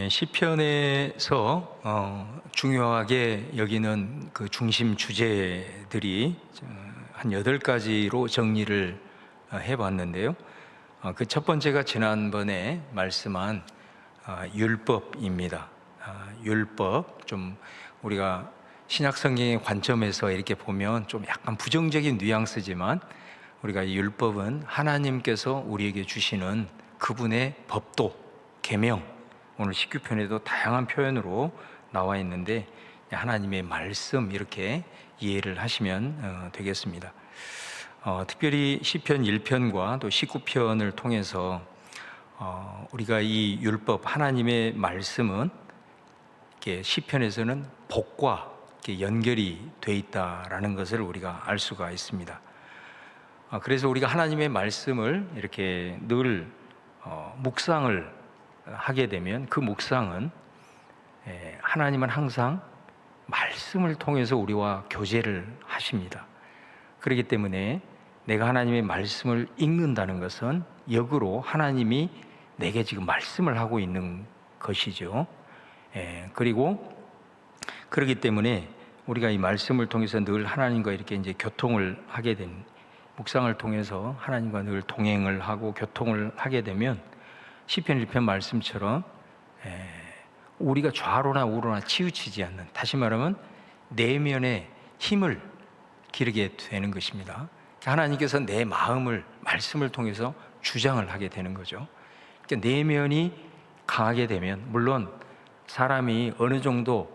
시편에서 중요하게 여기는 그 중심 주제들이 한 8가지로 정리를 해봤는데요. 그 첫 번째가 지난번에 말씀한 율법입니다. 율법, 좀 우리가 신약 성경의 관점에서 이렇게 보면 좀 약간 부정적인 뉘앙스지만, 우리가 이 율법은 하나님께서 우리에게 주시는 그분의 법도, 계명, 오늘 19편에도 다양한 표현으로 나와 있는데 하나님의 말씀, 이렇게 이해를 하시면 되겠습니다. 특별히 시편 1편과 또 19편을 통해서 우리가 이 율법, 하나님의 말씀은 이렇게 시편에서는 복과 이렇게 연결이 돼 있다라는 것을 우리가 알 수가 있습니다. 그래서 우리가 하나님의 말씀을 이렇게 늘 묵상을 하게 되면, 그 묵상은 하나님은 항상 말씀을 통해서 우리와 교제를 하십니다. 그렇기 때문에 내가 하나님의 말씀을 읽는다는 것은 역으로 하나님이 내게 지금 말씀을 하고 있는 것이죠. 그리고 그렇기 때문에 우리가 이 말씀을 통해서 늘 하나님과 이렇게 이제 교통을 하게 된, 묵상을 통해서 하나님과 늘 동행을 하고 교통을 하게 되면 시편 1편 말씀처럼 우리가 좌로나 우로나 치우치지 않는, 다시 말하면 내면의 힘을 기르게 되는 것입니다. 하나님께서 내 마음을 말씀을 통해서 주장을 하게 되는 거죠. 그러니까 내면이 강하게 되면, 물론 사람이 어느 정도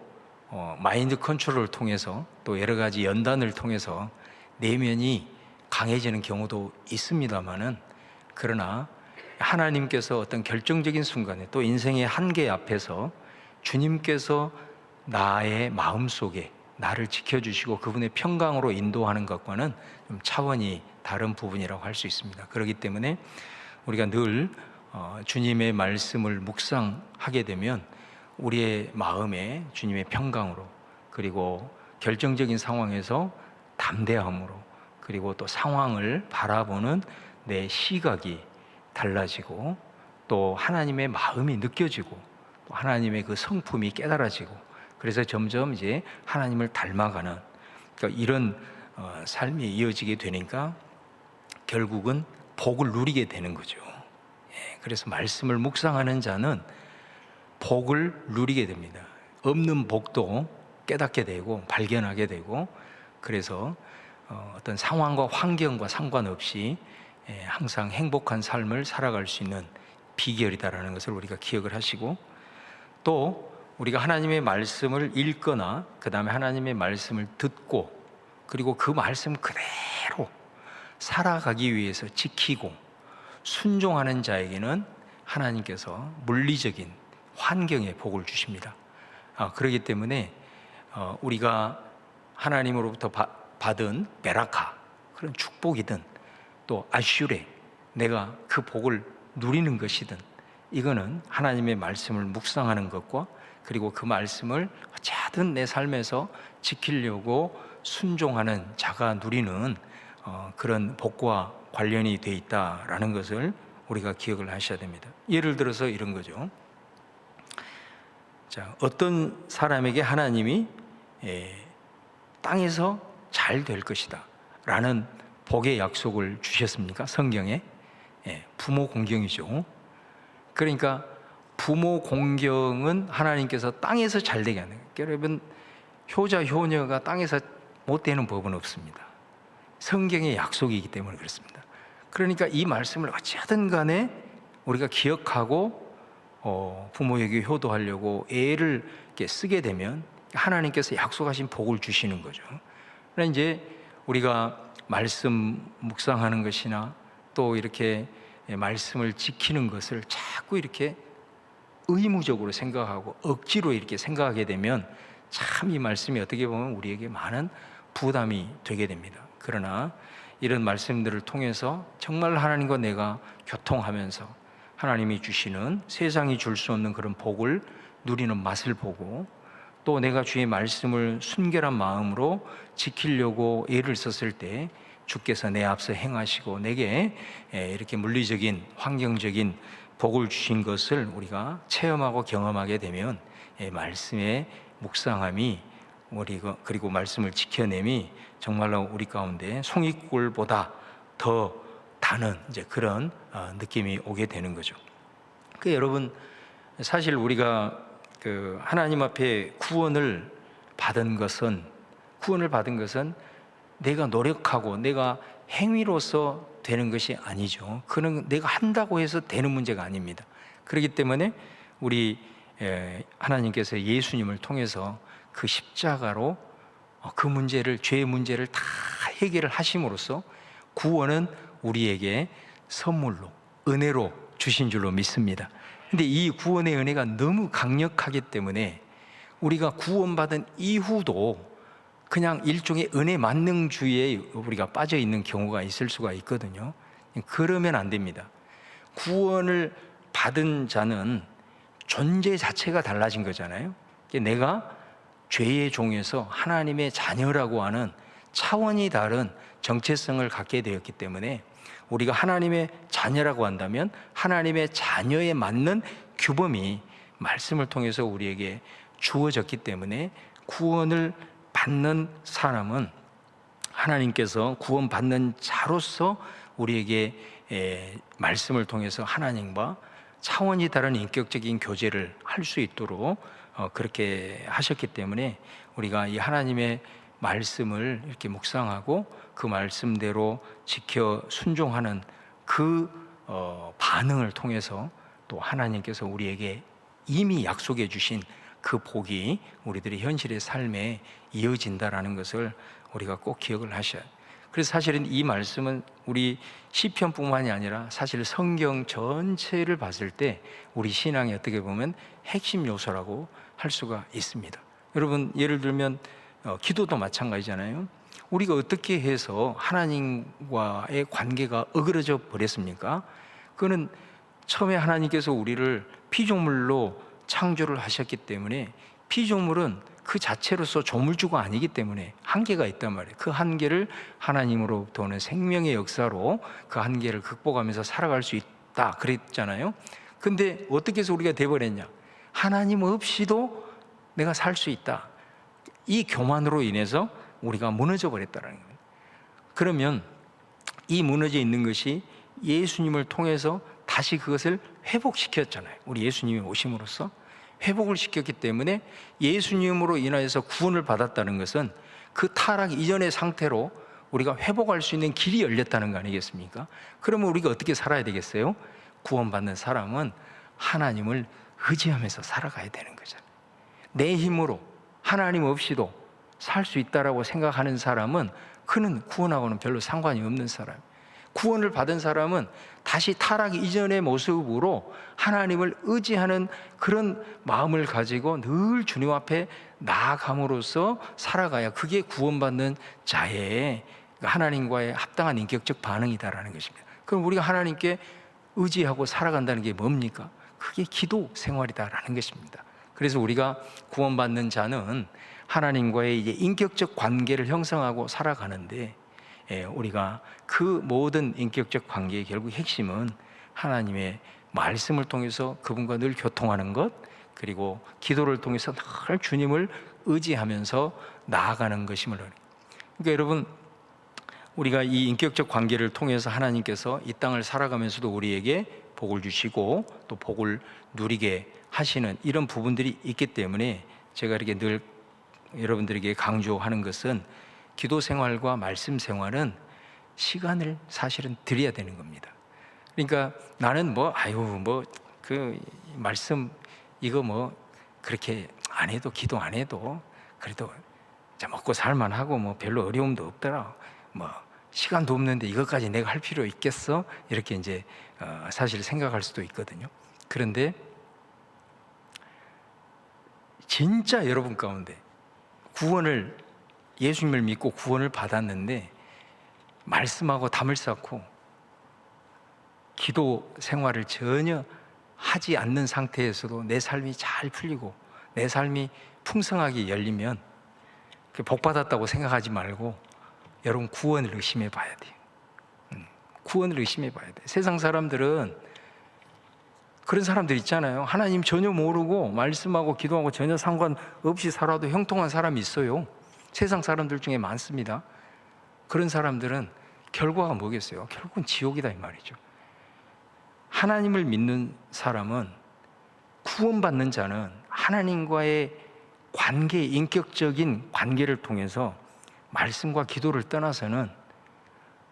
마인드 컨트롤을 통해서 또 여러 가지 연단을 통해서 내면이 강해지는 경우도 있습니다만은, 그러나 하나님께서 어떤 결정적인 순간에 또 인생의 한계 앞에서 주님께서 나의 마음속에 나를 지켜주시고 그분의 평강으로 인도하는 것과는 좀 차원이 다른 부분이라고 할 수 있습니다. 그렇기 때문에 우리가 늘 주님의 말씀을 묵상하게 되면 우리의 마음에 주님의 평강으로, 그리고 결정적인 상황에서 담대함으로, 그리고 또 상황을 바라보는 내 시각이 달라지고, 또 하나님의 마음이 느껴지고, 또 하나님의 그 성품이 깨달아지고, 그래서 점점 이제 하나님을 닮아가는, 그러니까 이런 삶이 이어지게 되니까 결국은 복을 누리게 되는 거죠. 그래서 말씀을 묵상하는 자는 복을 누리게 됩니다. 없는 복도 깨닫게 되고 발견하게 되고, 그래서 어떤 상황과 환경과 상관없이 항상 행복한 삶을 살아갈 수 있는 비결이다라는 것을 우리가 기억을 하시고, 또 우리가 하나님의 말씀을 읽거나 그 다음에 하나님의 말씀을 듣고, 그리고 그 말씀 그대로 살아가기 위해서 지키고 순종하는 자에게는 하나님께서 물리적인 환경의 복을 주십니다. 그렇기 때문에 우리가 하나님으로부터 받은 베라카, 그런 축복이든 또 아슈레, 내가 그 복을 누리는 것이든, 이거는 하나님의 말씀을 묵상하는 것과, 그리고 그 말씀을 어찌하든 내 삶에서 지키려고 순종하는 자가 누리는 그런 복과 관련이 돼 있다라는 것을 우리가 기억을 하셔야 됩니다. 예를 들어서 이런 거죠. 자, 어떤 사람에게 하나님이 땅에서 잘 될 것이다 라는 복의 약속을 주셨습니까? 성경에? 부모 공경이죠. 그러니까 부모 공경은 하나님께서 땅에서 잘 되게 하는 거예요. 여러분, 효자 효녀가 땅에서 못 되는 법은 없습니다. 성경의 약속이기 때문에 그렇습니다. 그러니까 이 말씀을 어찌하든 간에 우리가 기억하고 부모에게 효도하려고 애를 이렇게 쓰게 되면 하나님께서 약속하신 복을 주시는 거죠. 그러나 이제 우리가 말씀 묵상하는 것이나 또 이렇게 말씀을 지키는 것을 자꾸 이렇게 의무적으로 생각하고 억지로 이렇게 생각하게 되면 참 이 말씀이 어떻게 보면 우리에게 많은 부담이 되게 됩니다. 그러나 이런 말씀들을 통해서 정말 하나님과 내가 교통하면서 하나님이 주시는, 세상이 줄 수 없는 그런 복을 누리는 맛을 보고, 또 내가 주의 말씀을 순결한 마음으로 지키려고 애를 썼을 때 주께서 내 앞서 행하시고 내게 이렇게 물리적인 환경적인 복을 주신 것을 우리가 체험하고 경험하게 되면 말씀의 묵상함이 그리고 말씀을 지켜냄이 정말로 우리 가운데 송이꿀보다 더 다는 이제 그런 느낌이 오게 되는 거죠. 그 여러분, 사실 우리가 그 하나님 앞에 구원을 받은 것은 내가 노력하고 내가 행위로서 되는 것이 아니죠. 그는 내가 한다고 해서 되는 문제가 아닙니다. 그렇기 때문에 우리 하나님께서 예수님을 통해서 그 십자가로 그 문제를, 죄의 문제를 다 해결을 하심으로써 구원은 우리에게 선물로, 은혜로 주신 줄로 믿습니다. 근데 이 구원의 은혜가 너무 강력하기 때문에 우리가 구원받은 이후도 그냥 일종의 은혜 만능주의에 우리가 빠져 있는 경우가 있을 수가 있거든요. 그러면 안 됩니다. 구원을 받은 자는 존재 자체가 달라진 거잖아요. 내가 죄의 종에서 하나님의 자녀라고 하는 차원이 다른 정체성을 갖게 되었기 때문에 우리가 하나님의 자녀라고 한다면 하나님의 자녀에 맞는 규범이 말씀을 통해서 우리에게 주어졌기 때문에 구원을 받는 사람은 하나님께서 구원받는 자로서 우리에게 말씀을 통해서 하나님과 차원이 다른 인격적인 교제를 할 수 있도록 그렇게 하셨기 때문에 우리가 이 하나님의 말씀을 이렇게 묵상하고 그 말씀대로 지켜 순종하는 그 반응을 통해서 또 하나님께서 우리에게 이미 약속해 주신 그 복이 우리들의 현실의 삶에 이어진다라는 것을 우리가 꼭 기억을 하셔야 해요. 그래서 사실은 이 말씀은 우리 시편뿐만이 아니라 사실 성경 전체를 봤을 때 우리 신앙의 어떻게 보면 핵심 요소라고 할 수가 있습니다. 여러분, 예를 들면 기도도 마찬가지잖아요. 우리가 어떻게 해서 하나님과의 관계가 어그러져 버렸습니까? 그거는 처음에 하나님께서 우리를 피조물로 창조를 하셨기 때문에 피조물은 그 자체로서 조물주가 아니기 때문에 한계가 있단 말이에요. 그 한계를 하나님으로부터 오는 생명의 역사로 그 한계를 극복하면서 살아갈 수 있다 그랬잖아요. 근데 어떻게 해서 우리가 돼버렸냐? 하나님 없이도 내가 살 수 있다. 이 교만으로 인해서 우리가 무너져 버렸다는 거예요. 그러면 이 무너져 있는 것이 예수님을 통해서 다시 그것을 회복시켰잖아요. 우리 예수님이 오심으로써 회복을 시켰기 때문에 예수님으로 인하여서 구원을 받았다는 것은 그 타락 이전의 상태로 우리가 회복할 수 있는 길이 열렸다는 거 아니겠습니까? 그러면 우리가 어떻게 살아야 되겠어요? 구원받는 사람은 하나님을 의지하면서 살아가야 되는 거잖아요. 내 힘으로 하나님 없이도 살 수 있다라고 생각하는 사람은 그는 구원하고는 별로 상관이 없는 사람. 구원을 받은 사람은 다시 타락 이전의 모습으로 하나님을 의지하는 그런 마음을 가지고 늘 주님 앞에 나아감으로써 살아가야 그게 구원받는 자의 하나님과의 합당한 인격적 반응이다라는 것입니다. 그럼 우리가 하나님께 의지하고 살아간다는 게 뭡니까? 그게 기도 생활이다라는 것입니다. 그래서 우리가 구원받는 자는 하나님과의 이제 인격적 관계를 형성하고 살아가는데 우리가 그 모든 인격적 관계의 결국 핵심은 하나님의 말씀을 통해서 그분과 늘 교통하는 것, 그리고 기도를 통해서 늘 주님을 의지하면서 나아가는 것임을. 그러니까 여러분, 우리가 이 인격적 관계를 통해서 하나님께서 이 땅을 살아가면서도 우리에게 복을 주시고 또 복을 누리게 하시는 이런 부분들이 있기 때문에 제가 이렇게 늘 여러분들에게 강조하는 것은 기도 생활과 말씀 생활은 시간을 사실은 드려야 되는 겁니다. 그러니까 나는 그 말씀 이거 그렇게 안 해도, 기도 안 해도 그래도 먹고 살만하고 별로 어려움도 없더라. 시간도 없는데 이것까지 내가 할 필요 있겠어? 이렇게 이제 사실 생각할 수도 있거든요. 그런데 진짜 여러분 가운데 구원을, 예수님을 믿고 구원을 받았는데 말씀하고 담을 쌓고 기도 생활을 전혀 하지 않는 상태에서도 내 삶이 잘 풀리고 내 삶이 풍성하게 열리면 복 받았다고 생각하지 말고 여러분 구원을 의심해 봐야 돼요. 구원을 의심해 봐야 돼요. 세상 사람들은 그런 사람들 있잖아요. 하나님 전혀 모르고 말씀하고 기도하고 전혀 상관없이 살아도 형통한 사람이 있어요. 세상 사람들 중에 많습니다. 그런 사람들은 결과가 뭐겠어요? 결국은 지옥이다 이 말이죠. 하나님을 믿는 사람은, 구원받는 자는 하나님과의 관계, 인격적인 관계를 통해서 말씀과 기도를 떠나서는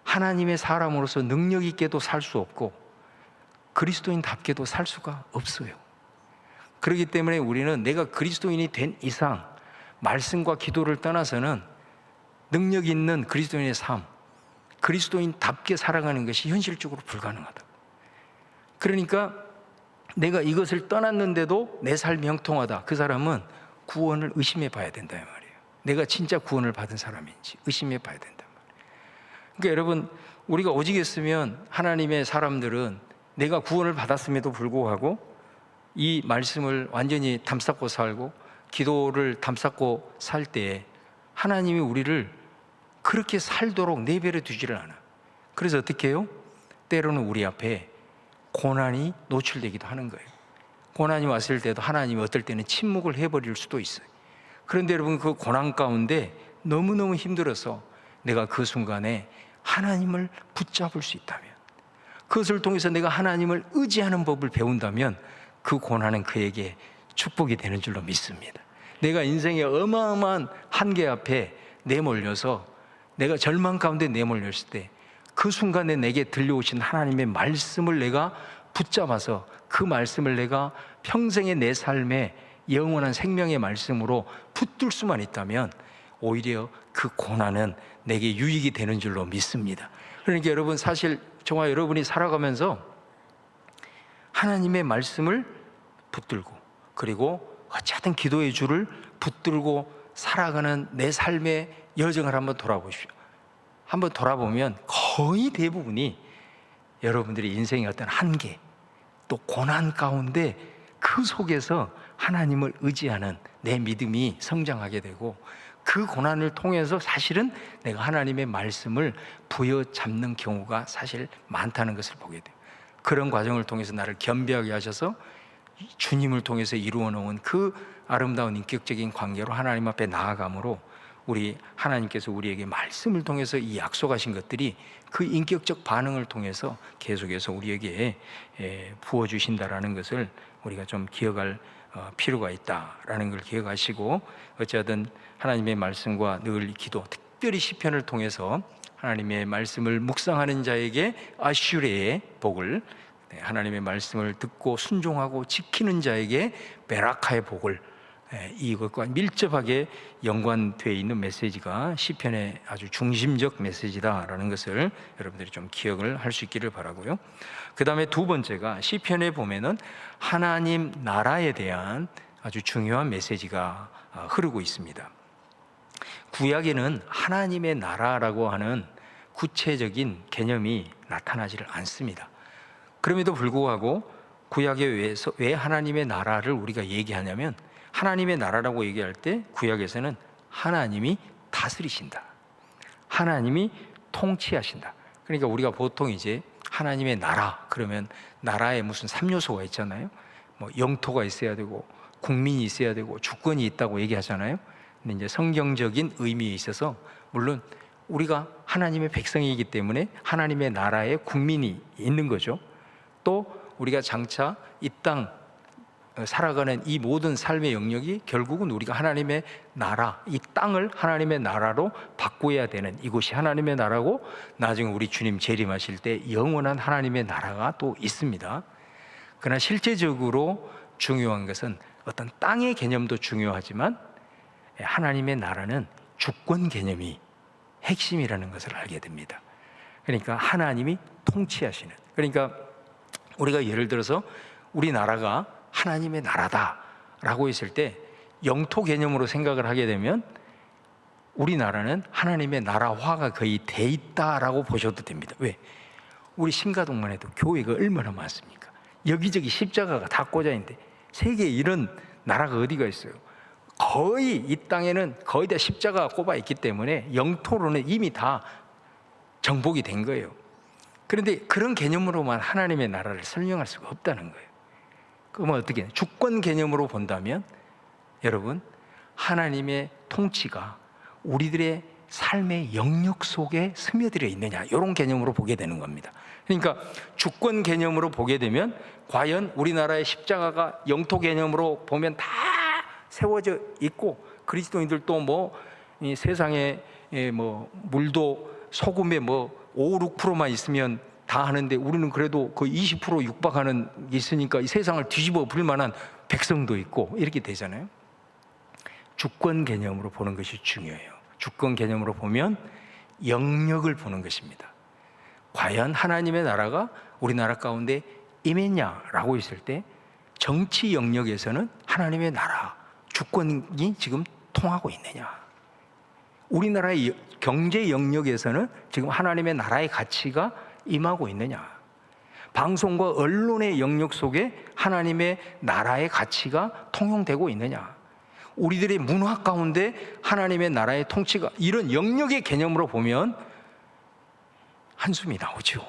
하나님의 사람으로서 능력 있게도 살 수 없고 그리스도인답게도 살 수가 없어요. 그렇기 때문에 우리는 내가 그리스도인이 된 이상 말씀과 기도를 떠나서는 능력 있는 그리스도인의 삶, 그리스도인답게 살아가는 것이 현실적으로 불가능하다. 그러니까 내가 이것을 떠났는데도 내 삶이 형통하다. 그 사람은 구원을 의심해 봐야 된다 이 말이에요. 내가 진짜 구원을 받은 사람인지 의심해 봐야 된다. 그러니까 여러분, 우리가 오직했으면 하나님의 사람들은 내가 구원을 받았음에도 불구하고 이 말씀을 완전히 담쌓고 살고 기도를 담쌓고 살 때에 하나님이 우리를 그렇게 살도록 내버려 두지를 않아. 그래서 어떻게 해요? 때로는 우리 앞에 고난이 노출되기도 하는 거예요. 고난이 왔을 때도 하나님이 어떨 때는 침묵을 해버릴 수도 있어요. 그런데 여러분, 그 고난 가운데 너무너무 힘들어서 내가 그 순간에 하나님을 붙잡을 수 있다면, 그것을 통해서 내가 하나님을 의지하는 법을 배운다면 그 고난은 그에게 축복이 되는 줄로 믿습니다. 내가 인생의 어마어마한 한계 앞에 내몰려서 내가 절망 가운데 내몰렸을 때 그 순간에 내게 들려오신 하나님의 말씀을 내가 붙잡아서 그 말씀을 내가 평생의 내 삶에 영원한 생명의 말씀으로 붙들 수만 있다면 오히려 그 고난은 내게 유익이 되는 줄로 믿습니다. 그러니까 여러분, 사실 저와 여러분이 살아가면서 하나님의 말씀을 붙들고, 그리고 어쨌든 기도의 줄을 붙들고 살아가는 내 삶의 여정을 한번 돌아보십시오. 한번 돌아보면 거의 대부분이 여러분들의 인생의 어떤 한계, 또 고난 가운데 그 속에서 하나님을 의지하는 내 믿음이 성장하게 되고, 그 고난을 통해서 사실은 내가 하나님의 말씀을 부여잡는 경우가 사실 많다는 것을 보게 돼요. 그런 과정을 통해서 나를 겸비하게 하셔서 주님을 통해서 이루어 놓은 그 아름다운 인격적인 관계로 하나님 앞에 나아감으로 우리 하나님께서 우리에게 말씀을 통해서 이 약속하신 것들이 그 인격적 반응을 통해서 계속해서 우리에게 부어주신다라는 것을 우리가 좀 기억할 필요가 있다라는 걸 기억하시고, 어쨌든 하나님의 말씀과 늘 기도, 특별히 시편을 통해서 하나님의 말씀을 묵상하는 자에게 아슈레의 복을, 하나님의 말씀을 듣고 순종하고 지키는 자에게 베라카의 복을, 이것과 밀접하게 연관되어 있는 메시지가 시편의 아주 중심적 메시지다라는 것을 여러분들이 좀 기억을 할 수 있기를 바라고요. 그 다음에 두 번째가, 시편에 보면은 하나님 나라에 대한 아주 중요한 메시지가 흐르고 있습니다. 구약에는 하나님의 나라라고 하는 구체적인 개념이 나타나지를 않습니다. 그럼에도 불구하고 구약에 왜 하나님의 나라를 우리가 얘기하냐면, 하나님의 나라라고 얘기할 때 구약에서는 하나님이 다스리신다, 하나님이 통치하신다. 그러니까 우리가 보통 이제 하나님의 나라 그러면 나라에 무슨 3요소가 있잖아요. 뭐 영토가 있어야 되고 국민이 있어야 되고 주권이 있다고 얘기하잖아요. 근데 이제 성경적인 의미에 있어서 물론 우리가 하나님의 백성이기 때문에 하나님의 나라에 국민이 있는 거죠. 또 우리가 장차 이 땅 살아가는 이 모든 삶의 영역이 결국은 우리가 하나님의 나라, 이 땅을 하나님의 나라로 바꾸어야 되는, 이곳이 하나님의 나라고 나중에 우리 주님 재림하실 때 영원한 하나님의 나라가 또 있습니다. 그러나 실제적으로 중요한 것은 어떤 땅의 개념도 중요하지만 하나님의 나라는 주권 개념이 핵심이라는 것을 알게 됩니다. 그러니까 하나님이 통치하시는, 그러니까 우리가 예를 들어서 우리나라가 하나님의 나라다라고 했을 때 영토 개념으로 생각을 하게 되면 우리나라는 하나님의 나라화가 거의 돼 있다라고 보셔도 됩니다. 왜? 우리 신가동만 해도 교회가 얼마나 많습니까? 여기저기 십자가가 다 꽂아 있는데 세계에 이런 나라가 어디가 있어요? 거의 이 땅에는 거의 다 십자가가 꼽아 있기 때문에 영토로는 이미 다 정복이 된 거예요. 그런데 그런 개념으로만 하나님의 나라를 설명할 수가 없다는 거예요. 그러면 어떻게 해요? 주권 개념으로 본다면 여러분, 하나님의 통치가 우리들의 삶의 영역 속에 스며들어 있느냐, 이런 개념으로 보게 되는 겁니다. 그러니까 주권 개념으로 보게 되면 과연 우리나라의 십자가가 영토 개념으로 보면 다 세워져 있고, 그리스도인들도 뭐 이 세상에 뭐 물도 소금에 뭐 5, 6%만 있으면 다 하는데 우리는 그래도 그 20% 육박하는 게 있으니까 이 세상을 뒤집어 볼 만한 백성도 있고 이렇게 되잖아요. 주권 개념으로 보는 것이 중요해요. 주권 개념으로 보면 영역을 보는 것입니다. 과연 하나님의 나라가 우리나라 가운데 임했냐라고 했을 때 정치 영역에서는 하나님의 나라, 주권이 지금 통하고 있느냐, 우리나라의 경제 영역에서는 지금 하나님의 나라의 가치가 임하고 있느냐, 방송과 언론의 영역 속에 하나님의 나라의 가치가 통용되고 있느냐, 우리들의 문화 가운데 하나님의 나라의 통치가, 이런 영역의 개념으로 보면 한숨이 나오죠.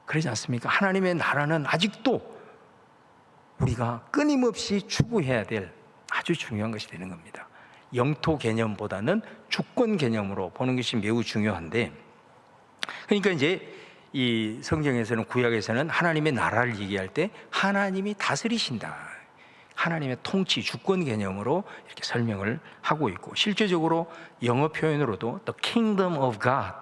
그러지 않습니까? 하나님의 나라는 아직도 우리가 끊임없이 추구해야 될 아주 중요한 것이 되는 겁니다. 영토 개념보다는 주권 개념으로 보는 것이 매우 중요한데, 그러니까 이제 이 성경에서는, 구약에서는 하나님의 나라를 얘기할 때 하나님이 다스리신다, 하나님의 통치, 주권 개념으로 이렇게 설명을 하고 있고, 실제적으로 영어 표현으로도 The Kingdom of God,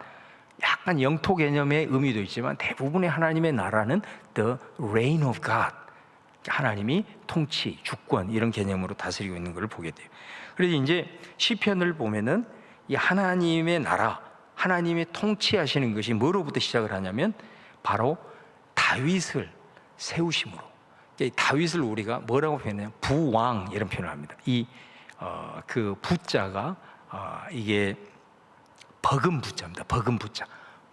약간 영토 개념의 의미도 있지만 대부분의 하나님의 나라는 The Reign of God, 하나님이 통치, 주권 이런 개념으로 다스리고 있는 걸 보게 돼요. 그래서 이제 시편을 보면은 이 하나님의 나라, 하나님의 통치하시는 것이 뭐로부터 시작을 하냐면 바로 다윗을 세우심으로. 다윗을 우리가 뭐라고 표현해요? 부왕 이런 표현을 합니다. 그 부자가 이게 버금 부자입니다. 버금 부자.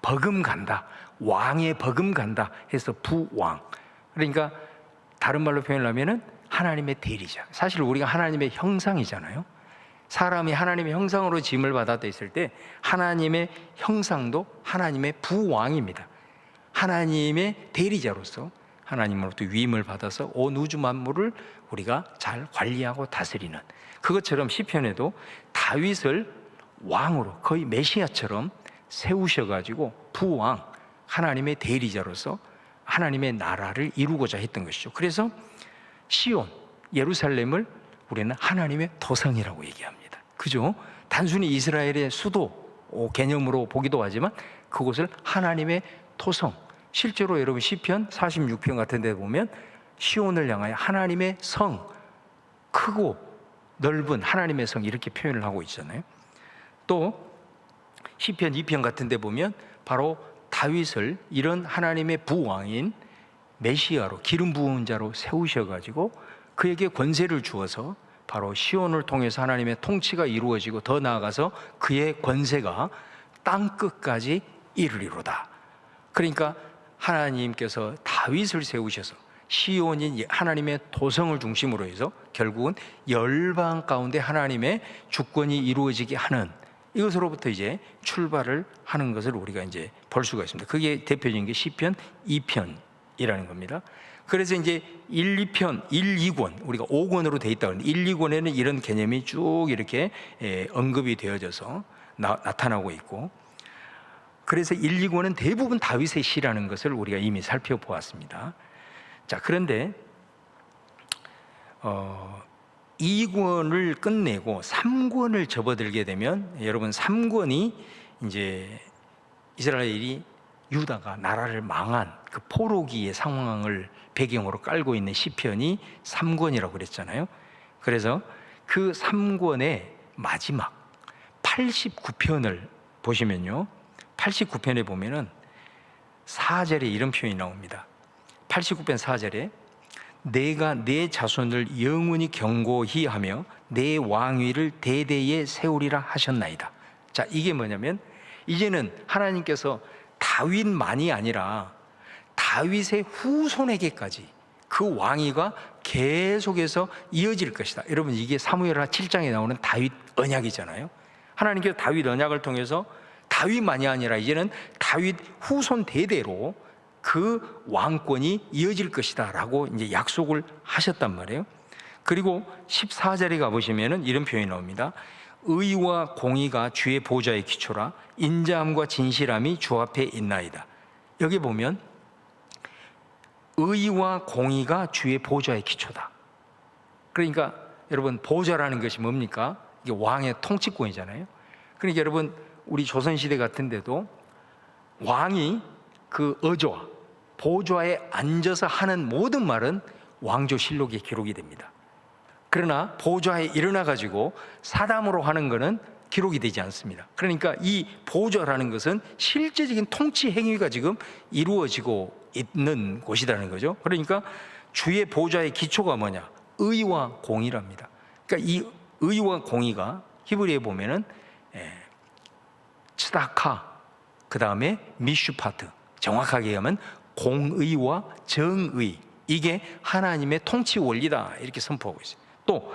버금 간다. 왕의 버금 간다 해서 부왕. 그러니까 다른 말로 표현하면은 하나님의 대리자. 사실 우리가 하나님의 형상이잖아요. 사람이 하나님의 형상으로 지음을 받았다 했을 때 하나님의 형상도 하나님의 부왕입니다. 하나님의 대리자로서 하나님으로부터 위임을 받아서 온 우주 만물을 우리가 잘 관리하고 다스리는, 그것처럼 시편에도 다윗을 왕으로, 거의 메시아처럼 세우셔가지고 부왕, 하나님의 대리자로서 하나님의 나라를 이루고자 했던 것이죠. 그래서 시온, 예루살렘을 우리는 하나님의 도성이라고 얘기합니다. 그죠? 단순히 이스라엘의 수도 개념으로 보기도 하지만 그곳을 하나님의 토성, 실제로 여러분 시편 46편 같은 데 보면 시온을 향하여 하나님의 성, 크고 넓은 하나님의 성 이렇게 표현을 하고 있잖아요. 또 시편 2편 같은 데 보면 바로 다윗을 이런 하나님의 부왕인 메시아로, 기름 부은 자로 세우셔가지고 그에게 권세를 주어서 바로 시온을 통해서 하나님의 통치가 이루어지고, 더 나아가서 그의 권세가 땅 끝까지 이르리로다. 그러니까 하나님께서 다윗을 세우셔서 시온인 하나님의 도성을 중심으로 해서 결국은 열방 가운데 하나님의 주권이 이루어지게 하는, 이것으로부터 이제 출발을 하는 것을 우리가 이제 볼 수가 있습니다. 그게 대표적인 게 시편 2편이라는 겁니다. 그래서 이제 1, 2편, 1, 2권, 우리가 5권으로 되어 있다고 하는데 1, 2권에는 이런 개념이 쭉 이렇게 언급이 되어져서 나타나고 있고, 그래서 1, 2권은 대부분 다윗의 시라는 것을 우리가 이미 살펴보았습니다. 자, 그런데 2권을 끝내고 3권을 접어들게 되면, 여러분 3권이 이제 이스라엘이, 유다가 나라를 망한 그 포로기의 상황을 배경으로 깔고 있는 시편이 3권이라고 그랬잖아요. 그래서 그 3권의 마지막 89편을 보시면요, 89편에 보면은 4절에 이런 표현이 나옵니다. 89편 4절에 내가 내 자손을 영원히 경고히 하며 내 왕위를 대대에 세우리라 하셨나이다. 자, 이게 뭐냐면 이제는 하나님께서 다윗만이 아니라 다윗의 후손에게까지 그 왕위가 계속해서 이어질 것이다. 여러분, 이게 사무엘하 7장에 나오는 다윗 언약이잖아요. 하나님께서 다윗 언약을 통해서 다윗만이 아니라 이제는 다윗 후손 대대로 그 왕권이 이어질 것이다 라고 이제 약속을 하셨단 말이에요. 그리고 14절에 가보시면은 이런 표현이 나옵니다. 의와 공의가 주의 보좌의 기초라, 인자함과 진실함이 주 앞에 있나이다. 여기 보면 의와 공의가 주의 보좌의 기초다. 그러니까 여러분, 보좌라는 것이 뭡니까? 이게 왕의 통치권이잖아요. 그러니까 여러분, 우리 조선시대 같은데도 왕이 그 어조와 보좌에 앉아서 하는 모든 말은 왕조실록에 기록이 됩니다. 그러나 보좌에 일어나 가지고 사담으로 하는 것은 기록이 되지 않습니다. 그러니까 이 보좌라는 것은 실제적인 통치 행위가 지금 이루어지고 있는 곳이라는 거죠. 그러니까 주의 보좌의 기초가 뭐냐? 의와 공의랍니다. 그러니까 이 의와 공의가 히브리에 보면은 츠다카, 그 다음에 미슈파트, 정확하게 하면 공의와 정의, 이게 하나님의 통치 원리다 이렇게 선포하고 있어요. 또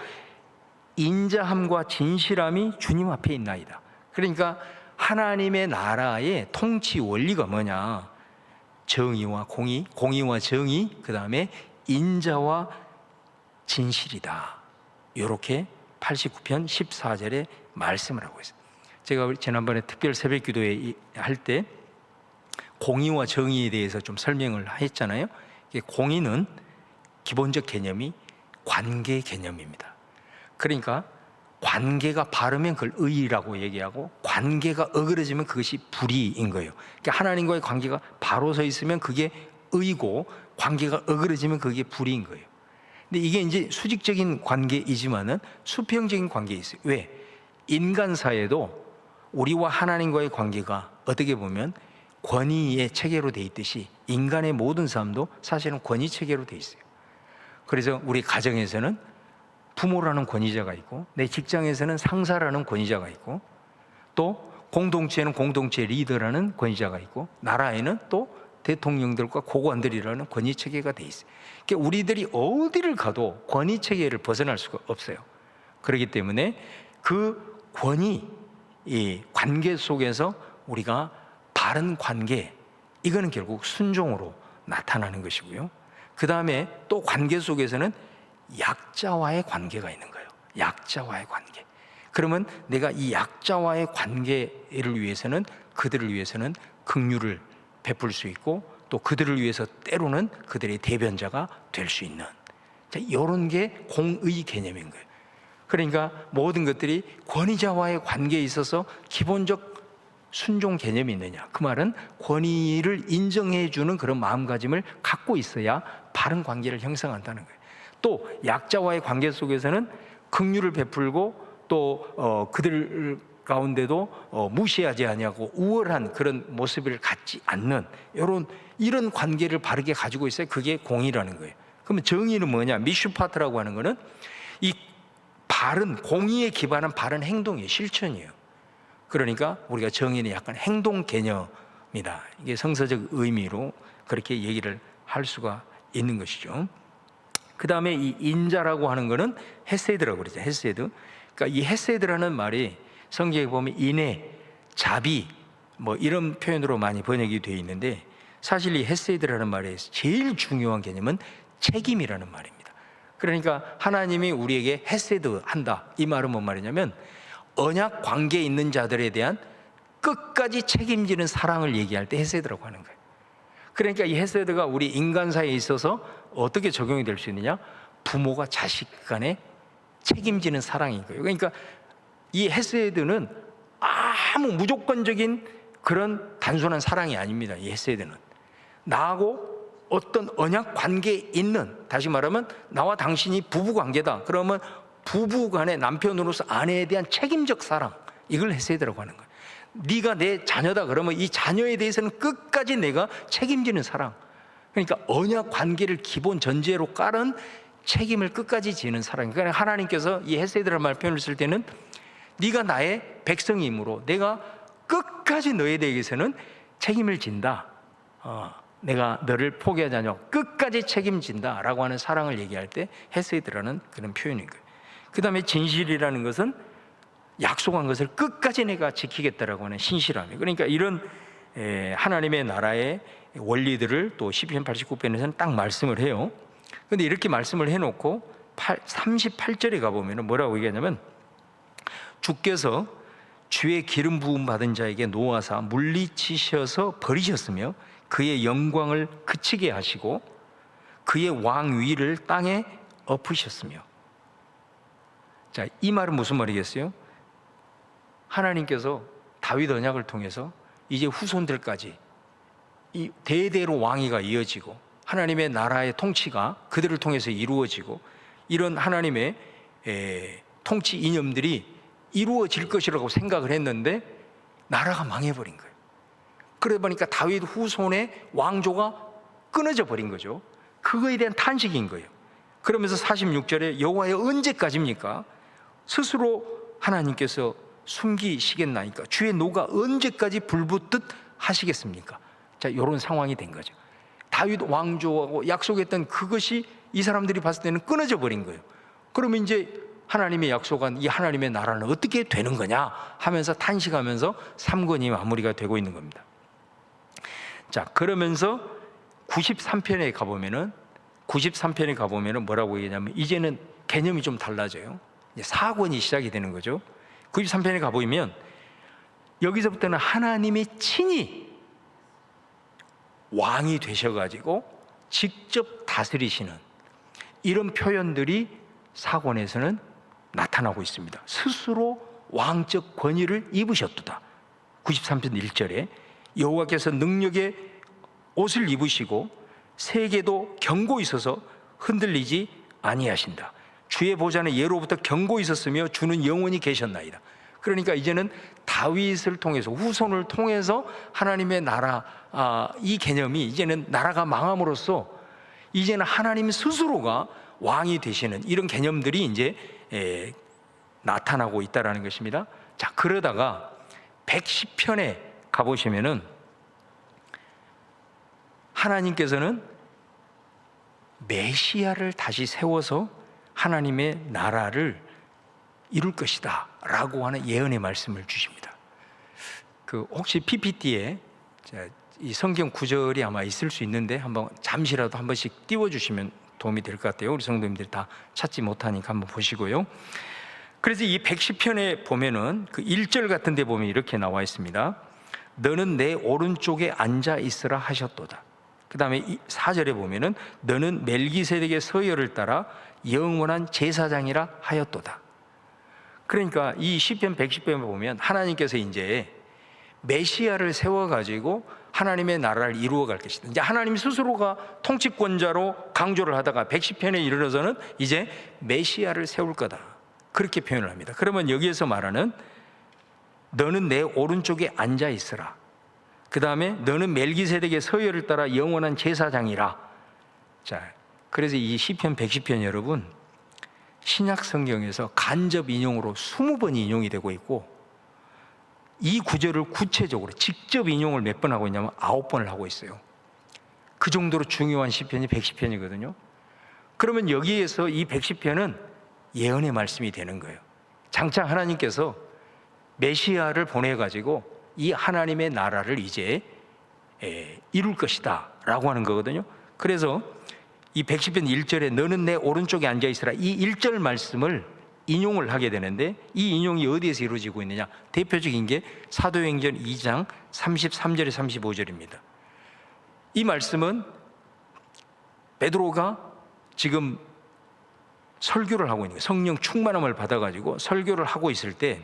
인자함과 진실함이 주님 앞에 있나이다. 그러니까 하나님의 나라의 통치 원리가 뭐냐? 정의와 공의, 공의와 정의, 그 다음에 인자와 진실이다. 이렇게 89편 14절에 말씀을 하고 있어요. 제가 지난번에 특별 새벽 기도회 할 때 공의와 정의에 대해서 좀 설명을 했잖아요. 공의는 기본적 개념이 관계 개념입니다. 그러니까 관계가 바르면 그걸 의라고 얘기하고, 관계가 어그러지면 그것이 불의인 거예요. 그러니까 하나님과의 관계가 바로 서 있으면 그게 의고, 관계가 어그러지면 그게 불의인 거예요. 근데 이게 이제 수직적인 관계이지만은 수평적인 관계에 있어요. 왜? 인간 사회도 우리와 하나님과의 관계가 어떻게 보면 권위의 체계로 돼 있듯이 인간의 모든 삶도 사실은 권위 체계로 돼 있어요. 그래서 우리 가정에서는 부모라는 권위자가 있고, 내 직장에서는 상사라는 권위자가 있고, 또 공동체에는 공동체 리더라는 권위자가 있고, 나라에는 또 대통령들과 고관들이라는 권위 체계가 돼 있어요. 그러니까 우리들이 어디를 가도 권위 체계를 벗어날 수가 없어요. 그렇기 때문에 그 권위, 이 관계 속에서 우리가 바른 관계, 이거는 결국 순종으로 나타나는 것이고요. 그 다음에 또 관계 속에서는 약자와의 관계가 있는 거예요. 약자와의 관계. 그러면 내가 이 약자와의 관계를 위해서는, 그들을 위해서는 긍휼을 베풀 수 있고, 또 그들을 위해서 때로는 그들의 대변자가 될 수 있는, 이런 게 공의 개념인 거예요. 그러니까 모든 것들이 권위자와의 관계에 있어서 기본적 순종 개념이 있느냐, 그 말은 권위를 인정해 주는 그런 마음가짐을 갖고 있어야 바른 관계를 형성한다는 거예요. 또 약자와의 관계 속에서는 긍휼을 베풀고, 또 그들 가운데도 무시하지 아니하고 우월한 그런 모습을 갖지 않는 이런 관계를 바르게 가지고 있어야 그게 공의라는 거예요. 그러면 정의는 뭐냐? 미슈파트라고 하는 거는 이 바른 공의에 기반한 바른 행동이에요. 실천이에요. 그러니까 우리가 정의는 약간 행동 개념이다. 이게 성서적 의미로 그렇게 얘기를 할 수가 있는 것이죠. 그 다음에 이 인자라고 하는 거는 헤세드라고 그러죠. 헤세드. 그러니까 이 헤세드라는 말이 성경에 보면 인애, 자비, 뭐 이런 표현으로 많이 번역이 되어 있는데, 사실 이 헤세드라는 말의 제일 중요한 개념은 책임이라는 말입니다. 그러니까 하나님이 우리에게 헤세드 한다, 이 말은 뭔 말이냐면 언약 관계에 있는 자들에 대한 끝까지 책임지는 사랑을 얘기할 때 헤세드라고 하는 거예요. 그러니까 이 헤세드가 우리 인간 사이에 있어서 어떻게 적용이 될 수 있느냐? 부모가 자식 간에 책임지는 사랑인 거예요. 그러니까 이 헤세드는 아무 무조건적인 그런 단순한 사랑이 아닙니다. 이 헤세드는 나하고 어떤 언약 관계에 있는, 다시 말하면 나와 당신이 부부 관계다, 그러면 부부 간의 남편으로서 아내에 대한 책임적 사랑, 이걸 헤세드라고 하는 거예요. 네가 내 자녀다 그러면 이 자녀에 대해서는 끝까지 내가 책임지는 사랑. 그러니까 언약 관계를 기본 전제로 깔은 책임을 끝까지 지는 사랑. 그러니까 하나님께서 이 헤세드라는 말 표현을 쓸 때는 네가 나의 백성이므로 내가 끝까지 너에 대해서는 책임을 진다. 내가 너를 포기하지 않고 끝까지 책임진다라고 하는 사랑을 얘기할 때 헤세드라는 그런 표현인 거예요. 그 다음에 진실이라는 것은 약속한 것을 끝까지 내가 지키겠다라고 하는 신실함이에요. 그러니까 이런 하나님의 나라의 원리들을 또 시편 89편에서는 딱 말씀을 해요. 그런데 이렇게 말씀을 해놓고 38절에 가보면 뭐라고 얘기하냐면, 주께서 주의 기름 부음 받은 자에게 놓아사 물리치셔서 버리셨으며 그의 영광을 그치게 하시고 그의 왕위를 땅에 엎으셨으며. 자, 이 말은 무슨 말이겠어요? 하나님께서 다윗 언약을 통해서 이제 후손들까지 이 대대로 왕위가 이어지고 하나님의 나라의 통치가 그들을 통해서 이루어지고 이런 하나님의 통치 이념들이 이루어질 것이라고 생각을 했는데 나라가 망해버린 거예요. 그러다 보니까 다윗 후손의 왕조가 끊어져 버린 거죠. 그거에 대한 탄식인 거예요. 그러면서 46절에 여호와여 언제까지입니까? 스스로 하나님께서 숨기시겠나이까? 주의 노가 언제까지 불붙듯 하시겠습니까? 자, 이런 상황이 된 거죠. 다윗 왕조하고 약속했던 그것이 이 사람들이 봤을 때는 끊어져 버린 거예요. 그러면 이제 하나님의 약속한 이 하나님의 나라는 어떻게 되는 거냐 하면서 탄식하면서 삼권이 마무리가 되고 있는 겁니다. 자, 그러면서 93편에 가보면은 뭐라고 얘기하냐면 이제는 개념이 좀 달라져요. 이제 사권이 시작이 되는 거죠. 93편에 가보면 여기서부터는 하나님이 친히 왕이 되셔가지고 직접 다스리시는 이런 표현들이 사권에서는 나타나고 있습니다. 스스로 왕적 권위를 입으셨도다. 93편 1절에 여호와께서 능력의 옷을 입으시고 세계도 견고 있어서 흔들리지 아니하신다. 주의 보좌는 예로부터 견고 있었으며 주는 영원히 계셨나이다. 그러니까 이제는 다윗을 통해서 후손을 통해서 하나님의 나라 이 개념이 이제는 나라가 망함으로써 이제는 하나님 스스로가 왕이 되시는 이런 개념들이 이제 나타나고 있다라는 것입니다. 자, 그러다가 110편에 가보시면은 하나님께서는 메시아를 다시 세워서 하나님의 나라를 이룰 것이다 라고 하는 예언의 말씀을 주십니다. 그 혹시 PPT에 이 성경 구절이 아마 있을 수 있는데 한번 잠시라도 한 번씩 띄워주시면 도움이 될 것 같아요. 우리 성도님들이 다 찾지 못하니까 한번 보시고요. 그래서 이 110편에 보면은 그 1절 같은 데 보면 이렇게 나와 있습니다. 너는 내 오른쪽에 앉아 있으라 하셨도다. 그 다음에 4절에 보면은 너는 멜기세덱의 서열을 따라 영원한 제사장이라 하였도다. 그러니까 이 시편 110편에 보면 하나님께서 이제 메시아를 세워가지고 하나님의 나라를 이루어갈 것이다. 이제 하나님 스스로가 통치권자로 강조를 하다가 110편에 이르러서는 이제 메시아를 세울 거다. 그렇게 표현을 합니다. 그러면 여기에서 말하는 너는 내 오른쪽에 앉아 있으라. 그 다음에 너는 멜기세덱의 서열을 따라 영원한 제사장이라. 자, 그래서 이 시편 110편 여러분 신약 성경에서 간접 인용으로 20번 인용이 되고 있고 이 구절을 구체적으로 직접 인용을 몇 번 하고 있냐면 9번을 하고 있어요. 그 정도로 중요한 시편이 110편이거든요. 그러면 여기에서 이 110편은 예언의 말씀이 되는 거예요. 장차 하나님께서 메시아를 보내가지고 이 하나님의 나라를 이제 이룰 것이다 라고 하는 거거든요. 그래서 이 110편 1절에 너는 내 오른쪽에 앉아있으라 이 1절 말씀을 인용을 하게 되는데 이 인용이 어디에서 이루어지고 있느냐? 대표적인 게 사도행전 2장 33절에 35절입니다. 이 말씀은 베드로가 지금 설교를 하고 있는 거예요. 성령 충만함을 받아가지고 설교를 하고 있을 때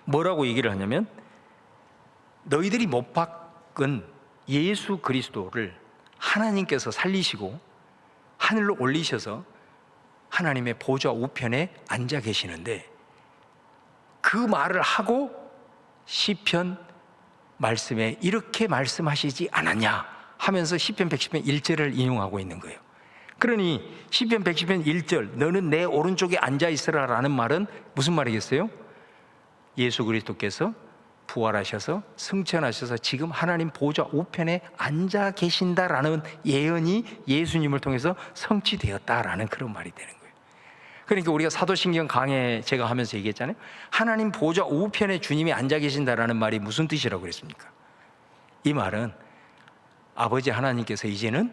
뭐라고 얘기를 하냐면 너희들이 못 박은 예수 그리스도를 하나님께서 살리시고 하늘로 올리셔서 하나님의 보좌 우편에 앉아 계시는데 그 말을 하고 시편 말씀에 이렇게 말씀하시지 않았냐 하면서 시편 110편 1절을 인용하고 있는 거예요. 그러니 시편 110편 1절 너는 내 오른쪽에 앉아 있으라 라는 말은 무슨 말이겠어요? 예수 그리스도께서 부활하셔서 승천하셔서 지금 하나님 보좌 우편에 앉아 계신다라는 예언이 예수님을 통해서 성취되었다라는 그런 말이 되는 거예요. 그러니까 우리가 사도신경 강해 제가 하면서 얘기했잖아요. 하나님 보좌 우편에 주님이 앉아 계신다라는 말이 무슨 뜻이라고 그랬습니까? 이 말은 아버지 하나님께서 이제는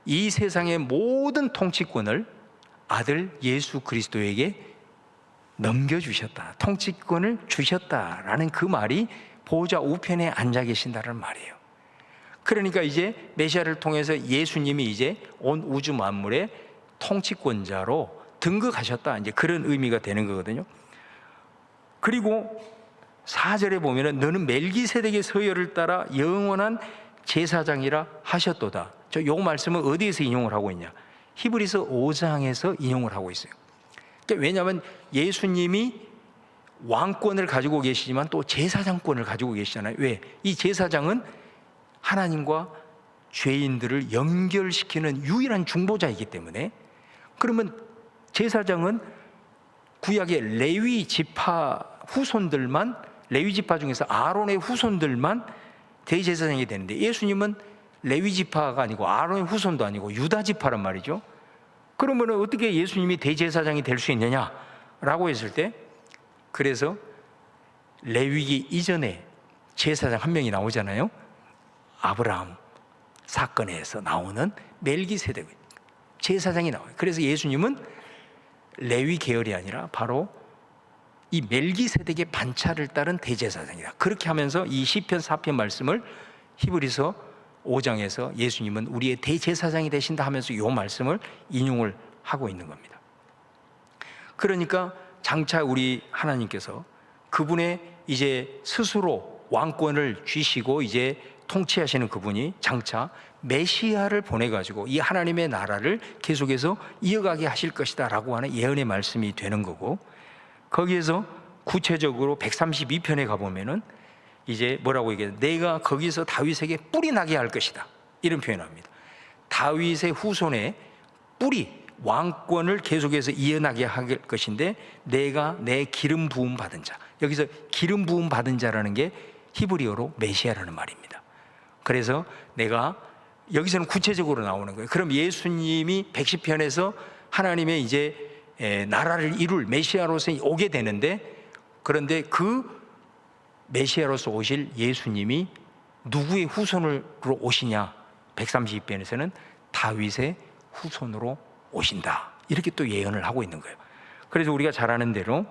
이 세상의 모든 통치권을 아들 예수 그리스도에게 넘겨주셨다, 통치권을 주셨다라는 그 말이 보좌 우편에 앉아 계신다는 말이에요. 그러니까 이제 메시아를 통해서 예수님이 이제 온 우주 만물의 통치권자로 등극하셨다, 이제 그런 의미가 되는 거거든요. 그리고 4절에 보면은 너는 멜기세덱의 서열을 따라 영원한 제사장이라 하셨도다. 요 말씀은 어디에서 인용을 하고 있냐? 히브리서 5장에서 인용을 하고 있어요. 왜냐하면 예수님이 왕권을 가지고 계시지만 또 제사장권을 가지고 계시잖아요. 왜? 이 제사장은 하나님과 죄인들을 연결시키는 유일한 중보자이기 때문에. 그러면 제사장은 구약의 레위 지파 후손들만, 레위 지파 중에서 아론의 후손들만 대제사장이 되는데, 예수님은 레위 지파가 아니고 아론의 후손도 아니고 유다 지파란 말이죠. 그러면 어떻게 예수님이 대제사장이 될 수 있느냐라고 했을 때, 그래서 레위기 이전에 제사장 한 명이 나오잖아요. 아브라함 사건에서 나오는 멜기세덱 제사장이 나와요. 그래서 예수님은 레위 계열이 아니라 바로 이 멜기세덱의 반차를 따른 대제사장이다. 그렇게 하면서 이 시편 4편 말씀을 히브리서 5장에서 예수님은 우리의 대제사장이 되신다 하면서 이 말씀을 인용을 하고 있는 겁니다. 그러니까 장차 우리 하나님께서 그분의 이제 스스로 왕권을 쥐시고 이제 통치하시는 그분이 장차 메시아를 보내가지고 이 하나님의 나라를 계속해서 이어가게 하실 것이다 라고 하는 예언의 말씀이 되는 거고, 거기에서 구체적으로 132편에 가보면은 이제 뭐라고 얘기해요? 내가 거기서 다윗에게 뿔이 나게 할 것이다, 이런 표현을 합니다. 다윗의 후손에 뿔이, 왕권을 계속해서 이어나게 할 것인데, 내가 내 기름 부음 받은 자, 여기서 기름 부음 받은 자라는 게 히브리어로 메시아라는 말입니다. 그래서 내가 여기서는 구체적으로 나오는 거예요. 그럼 예수님이 110편에서 하나님의 이제 나라를 이룰 메시아로서 오게 되는데, 그런데 그 메시아로서 오실 예수님이 누구의 후손으로 오시냐? 132편에서는 다윗의 후손으로 오신다, 이렇게 또 예언을 하고 있는 거예요. 그래서 우리가 잘 아는 대로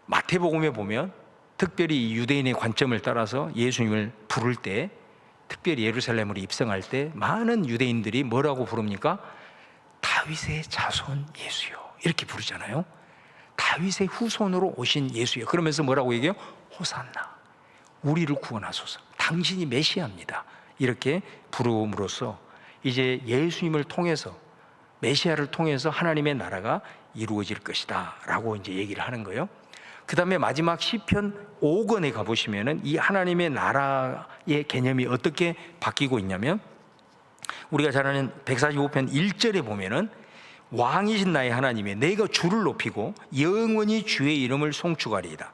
마태복음에 보면 특별히 유대인의 관점을 따라서 예수님을 부를 때, 특별히 예루살렘으로 입성할 때 많은 유대인들이 뭐라고 부릅니까? 다윗의 자손 예수요, 이렇게 부르잖아요. 다윗의 후손으로 오신 예수요. 그러면서 뭐라고 얘기해요? 호산나, 우리를 구원하소서, 당신이 메시아입니다, 이렇게 부름으로써 이제 예수님을 통해서, 메시아를 통해서 하나님의 나라가 이루어질 것이다 라고 이제 얘기를 하는 거예요. 그 다음에 마지막 시편 5권에 가보시면은 이 하나님의 나라의 개념이 어떻게 바뀌고 있냐면, 우리가 잘 아는 145편 1절에 보면은 왕이신 나의 하나님이 내가 주를 높이고 영원히 주의 이름을 송축하리이다.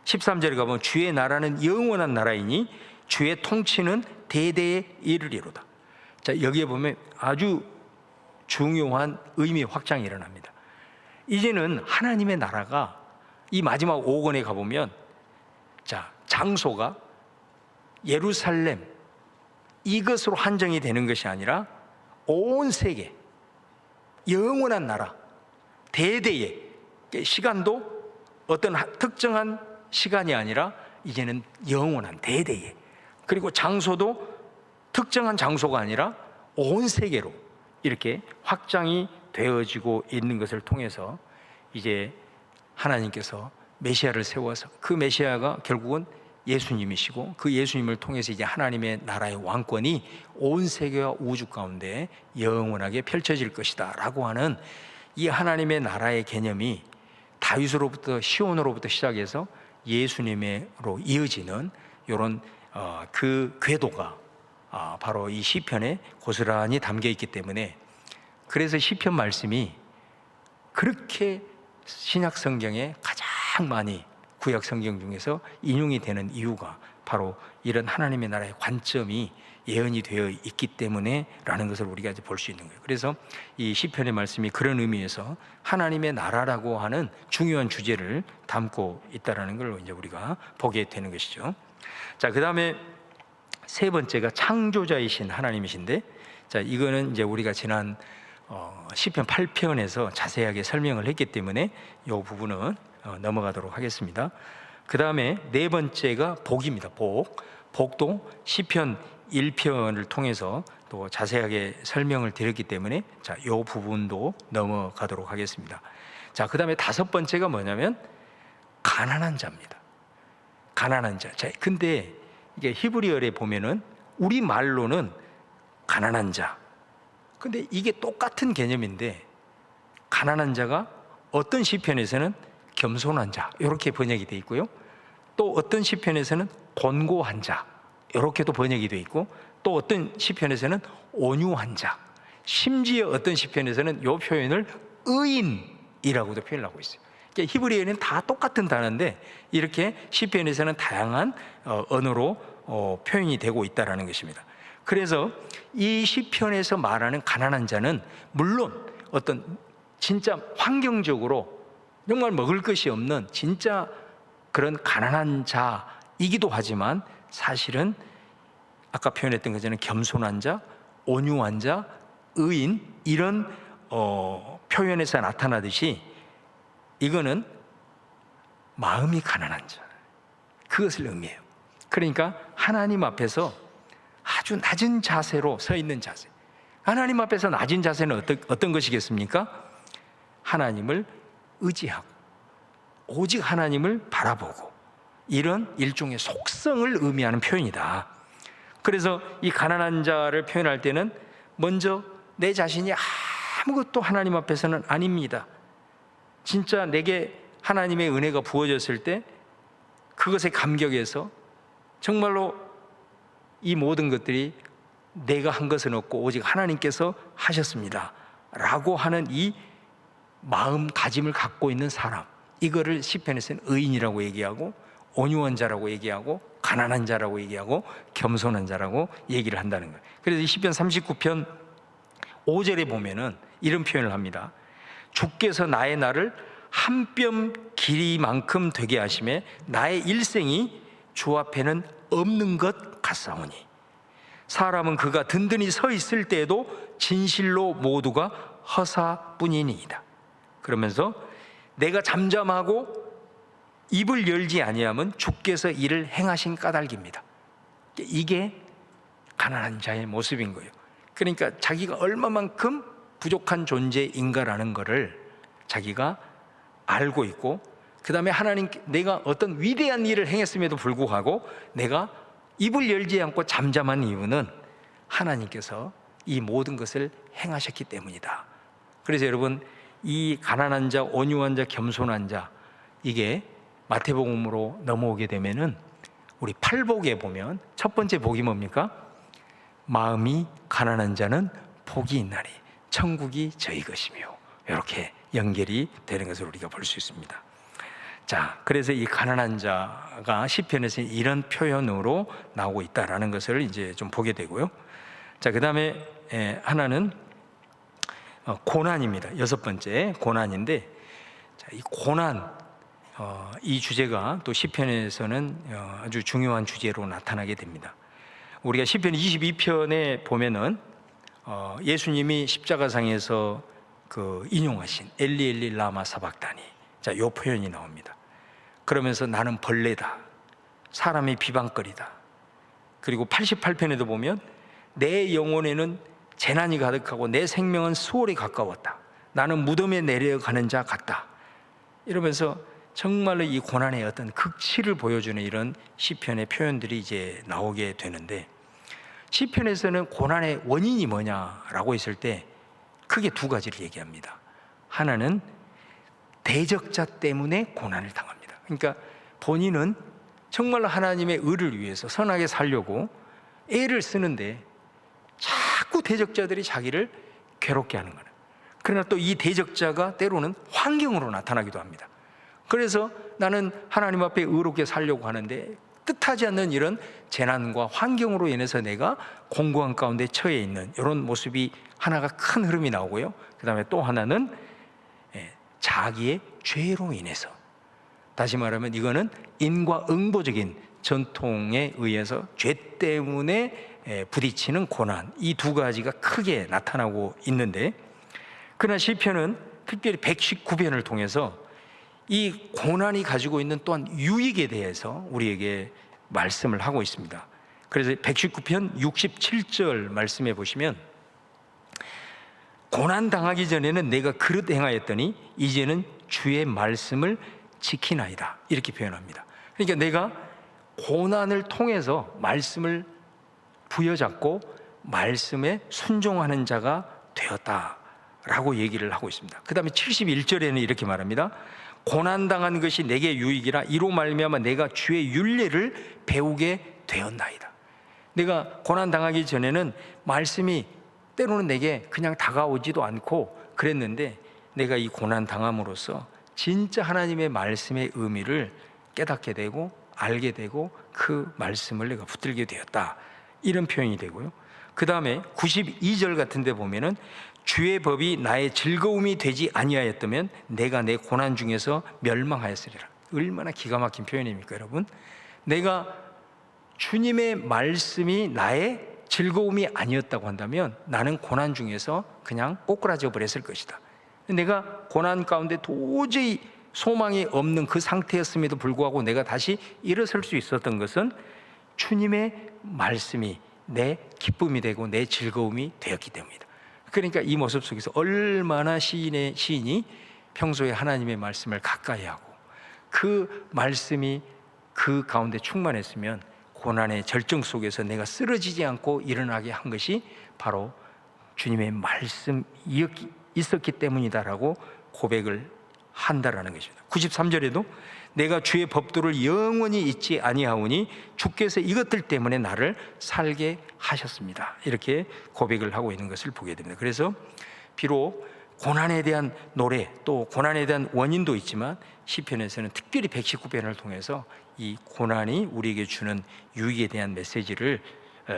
13절에 가보면 주의 나라는 영원한 나라이니 주의 통치는 대대에 이르리로다. 자, 여기에 보면 아주 중요한 의미 확장이 일어납니다. 이제는 하나님의 나라가 이 마지막 5권에 가보면, 자, 장소가 예루살렘 이것으로 한정이 되는 것이 아니라 온 세계, 영원한 나라, 대대에, 시간도 어떤 특정한 시간이 아니라 이제는 영원한 대대에, 그리고 장소도 특정한 장소가 아니라 온 세계로 이렇게 확장이 되어지고 있는 것을 통해서 이제 하나님께서 메시아를 세워서, 그 메시아가 결국은 예수님이시고, 그 예수님을 통해서 이제 하나님의 나라의 왕권이 온 세계와 우주 가운데 영원하게 펼쳐질 것이다 라고 하는 이 하나님의 나라의 개념이 다윗으로부터, 시온으로부터 시작해서 예수님으로 이어지는 이런 그 궤도가 바로 이 시편에 고스란히 담겨 있기 때문에, 그래서 시편 말씀이 그렇게 신약 성경에 가장 많이 구약 성경 중에서 인용이 되는 이유가 바로 이런 하나님의 나라의 관점이 예언이 되어 있기 때문에라는 것을 우리가 이제 볼 수 있는 거예요. 그래서 이 시편의 말씀이 그런 의미에서 하나님의 나라라고 하는 중요한 주제를 담고 있다라는 걸 이제 우리가 보게 되는 것이죠. 자, 그다음에 세 번째가 창조자이신 하나님이신데, 자, 이거는 이제 우리가 지난 시편 8편에서 자세하게 설명을 했기 때문에 이 부분은 넘어가도록 하겠습니다. 그 다음에 네 번째가 복입니다. 복도 시편 1편을 통해서 또 자세하게 설명을 드렸기 때문에 자, 이 부분도 넘어가도록 하겠습니다. 자, 그 다음에 다섯 번째가 뭐냐면 가난한 자입니다. 가난한 자. 자, 근데 이게 히브리어에 보면은 우리 말로는 가난한 자. 근데 이게 똑같은 개념인데 가난한 자가 어떤 시편에서는 겸손한 자 이렇게 번역이 되어 있고요. 또 어떤 시편에서는 곤고한 자 이렇게도 번역이 되어 있고, 또 어떤 시편에서는 온유한 자, 심지어 어떤 시편에서는 이 표현을 의인이라고도 표현을 하고 있어요. 그러니까 히브리어는 다 똑같은 단어인데 이렇게 시편에서는 다양한 언어로 표현이 되고 있다는 것입니다. 그래서 이 시편에서 말하는 가난한 자는 물론 어떤 진짜 환경적으로 정말 먹을 것이 없는 진짜 그런 가난한 자이기도 하지만 사실은 아까 표현했던 것처럼 겸손한 자, 온유한 자, 의인 이런 표현에서 나타나듯이 이거는 마음이 가난한 자, 그것을 의미해요. 그러니까 하나님 앞에서 아주 낮은 자세로 서 있는 자세. 하나님 앞에서 낮은 자세는 어떤 것이겠습니까? 하나님을 의지하고 오직 하나님을 바라보고 이런 일종의 속성을 의미하는 표현이다. 그래서 이 가난한 자를 표현할 때는 먼저 내 자신이 아무것도 하나님 앞에서는 아닙니다. 진짜 내게 하나님의 은혜가 부어졌을 때 그것에 감격해서 정말로 이 모든 것들이 내가 한 것은 없고 오직 하나님께서 하셨습니다 라고 하는 이 마음가짐을 갖고 있는 사람, 이거를 시편에서는 의인이라고 얘기하고 온유한 자라고 얘기하고 가난한 자라고 얘기하고 겸손한 자라고 얘기를 한다는 거예요. 그래서 이 시편 39편 5절에 보면은 이런 표현을 합니다. 주께서 나의 날을 한 뼘 길이만큼 되게 하심에 나의 일생이 주 앞에는 없는 것 같사오니 사람은 그가 든든히 서 있을 때에도 진실로 모두가 허사뿐이니이다. 그러면서 내가 잠잠하고 입을 열지 아니하면 주께서 이를 행하신 까닭입니다. 이게 가난한 자의 모습인 거예요. 그러니까 자기가 얼마만큼 부족한 존재인가라는 것을 자기가 알고 있고, 그 다음에 하나님, 내가 어떤 위대한 일을 행했음에도 불구하고 내가 입을 열지 않고 잠잠한 이유는 하나님께서 이 모든 것을 행하셨기 때문이다. 그래서 여러분, 이 가난한 자, 온유한 자, 겸손한 자, 이게 마태복음으로 넘어오게 되면은 우리 팔복에 보면 첫 번째 복이 뭡니까? 마음이 가난한 자는 복이 있나니 천국이 저희 것이며, 이렇게 연결이 되는 것을 우리가 볼 수 있습니다. 자, 그래서 이 가난한 자가 시편에서 이런 표현으로 나오고 있다라는 것을 이제 좀 보게 되고요. 자, 그 다음에 하나는 고난입니다. 여섯 번째 고난인데, 자, 이 고난, 이 주제가 또 시편에서는 아주 중요한 주제로 나타나게 됩니다. 우리가 시편 22편에 보면은 예수님이 십자가상에서 그 인용하신 엘리 엘리 라마 사박다니, 자, 요 표현이 나옵니다. 그러면서 나는 벌레다, 사람의 비방거리다. 그리고 88편에도 보면 내 영혼에는 재난이 가득하고 내 생명은 수월에 가까웠다. 나는 무덤에 내려가는 자 같다. 이러면서 정말로 이 고난의 어떤 극치를 보여주는 이런 시편의 표현들이 이제 나오게 되는데, 시편에서는 고난의 원인이 뭐냐라고 했을 때 크게 두 가지를 얘기합니다. 하나는 대적자 때문에 고난을 당합니다. 그러니까 본인은 정말로 하나님의 의를 위해서 선하게 살려고 애를 쓰는데 자꾸 대적자들이 자기를 괴롭게 하는 거예요. 그러나 또 이 대적자가 때로는 환경으로 나타나기도 합니다. 그래서 나는 하나님 앞에 의롭게 살려고 하는데 뜻하지 않는 이런 재난과 환경으로 인해서 내가 공고한 가운데 처해 있는 이런 모습이 하나가 큰 흐름이 나오고요. 그 다음에 또 하나는 자기의 죄로 인해서, 다시 말하면 이거는 인과응보적인 전통에 의해서 죄 때문에 부딪히는 고난, 이 두 가지가 크게 나타나고 있는데, 그러나 시편은 특별히 119편을 통해서 이 고난이 가지고 있는 또한 유익에 대해서 우리에게 말씀을 하고 있습니다. 그래서 119편 67절 말씀해 보시면, 고난 당하기 전에는 내가 그릇 행하였더니 이제는 주의 말씀을 지키나이다, 이렇게 표현합니다. 그러니까 내가 고난을 통해서 말씀을 부여잡고 말씀에 순종하는 자가 되었다라고 얘기를 하고 있습니다. 그 다음에 71절에는 이렇게 말합니다. 고난당한 것이 내게 유익이라 이로 말미암아 내가 주의 율례를 배우게 되었나이다. 내가 고난당하기 전에는 말씀이 때로는 내게 그냥 다가오지도 않고 그랬는데, 내가 이 고난당함으로써 진짜 하나님의 말씀의 의미를 깨닫게 되고 알게 되고 그 말씀을 내가 붙들게 되었다, 이런 표현이 되고요. 그 다음에 92절 같은 데 보면은 주의 법이 나의 즐거움이 되지 아니하였다면 내가 내 고난 중에서 멸망하였으리라. 얼마나 기가 막힌 표현입니까, 여러분? 내가 주님의 말씀이 나의 즐거움이 아니었다고 한다면 나는 고난 중에서 그냥 꼬꾸라져 버렸을 것이다. 내가 고난 가운데 도저히 소망이 없는 그 상태였음에도 불구하고 내가 다시 일어설 수 있었던 것은 주님의 말씀이 내 기쁨이 되고 내 즐거움이 되었기 때문이다. 그러니까 이 모습 속에서 얼마나 시인이 평소에 하나님의 말씀을 가까이 하고 그 말씀이 그 가운데 충만했으면 고난의 절정 속에서 내가 쓰러지지 않고 일어나게 한 것이 바로 주님의 말씀이 있었기 때문이다라고 고백을 한다라는 것입니다. 93절에도 내가 주의 법도를 영원히 잊지 아니하오니 주께서 이것들 때문에 나를 살게 하셨습니다, 이렇게 고백을 하고 있는 것을 보게 됩니다. 그래서 비록 고난에 대한 노래, 또 고난에 대한 원인도 있지만 시편에서는 특별히 119편을 통해서 이 고난이 우리에게 주는 유익에 대한 메시지를